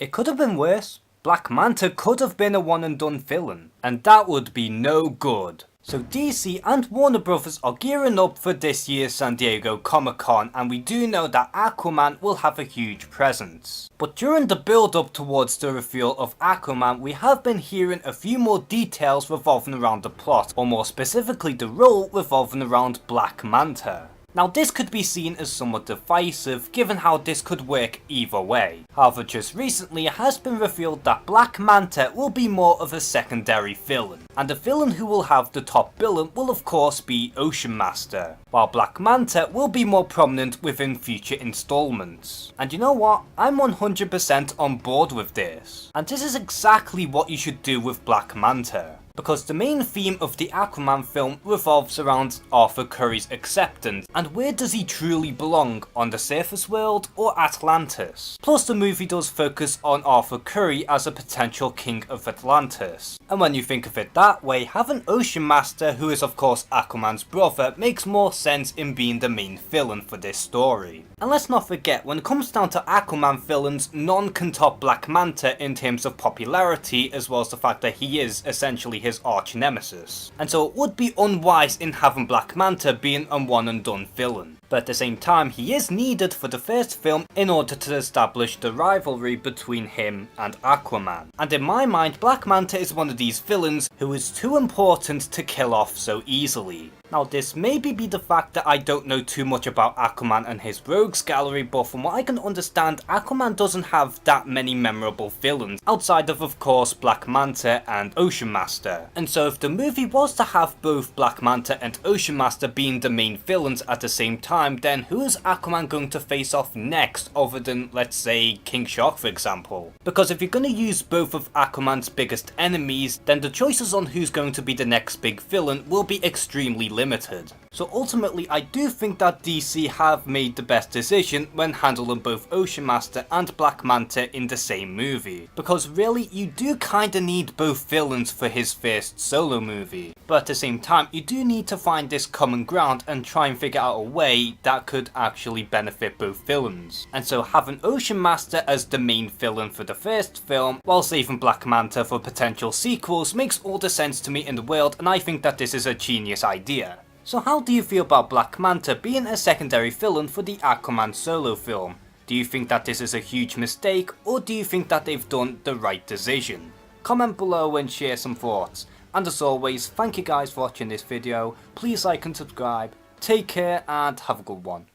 It could have been worse. Black Manta could have been a one and done villain, and that would be no good. So DC and Warner Brothers are gearing up for this year's San Diego Comic-Con, and we do know that Aquaman will have a huge presence. But during the build up towards the reveal of Aquaman, we have been hearing a few more details revolving around the plot, or more specifically the role revolving around Black Manta. Now this could be seen as somewhat divisive given how this could work either way. However, just recently it has been revealed that Black Manta will be more of a secondary villain, and the villain who will have the top billing will of course be Ocean Master, while Black Manta will be more prominent within future installments. And you know what? I'm 100% on board with this. And this is exactly what you should do with Black Manta. Because the main theme of the Aquaman film revolves around Arthur Curry's acceptance, and where does he truly belong, on the surface world or Atlantis? Plus the movie does focus on Arthur Curry as a potential king of Atlantis. And when you think of it that way, having Ocean Master, who is of course Aquaman's brother, makes more sense in being the main villain for this story. And let's not forget, when it comes down to Aquaman villains, none can top Black Manta in terms of popularity, as well as the fact that he is essentially his arch nemesis. And so it would be unwise in having Black Manta being a one and done villain. But at the same time, he is needed for the first film in order to establish the rivalry between him and Aquaman. And in my mind, Black Manta is one of these villains who is too important to kill off so easily. Now this may be the fact that I don't know too much about Aquaman and his rogues gallery, but from what I can understand, Aquaman doesn't have that many memorable villains, outside of course Black Manta and Ocean Master. And so if the movie was to have both Black Manta and Ocean Master being the main villains at the same time, then who is Aquaman going to face off next other than, let's say, King Shark for example? Because if you're going to use both of Aquaman's biggest enemies, then the choices on who's going to be the next big villain will be extremely limited. So ultimately I do think that DC have made the best decision when handling both Ocean Master and Black Manta in the same movie, because really you do kinda need both villains for his first solo movie. But at the same time you do need to find this common ground and try and figure out a way that could actually benefit both villains. And so having Ocean Master as the main villain for the first film, while saving Black Manta for potential sequels, makes all the sense to me in the world, and I think that this is a genius idea. So how do you feel about Black Manta being a secondary villain for the Aquaman solo film? Do you think that this is a huge mistake, or do you think that they've done the right decision? Comment below and share some thoughts. And as always, thank you guys for watching this video, please like and subscribe, take care and have a good one.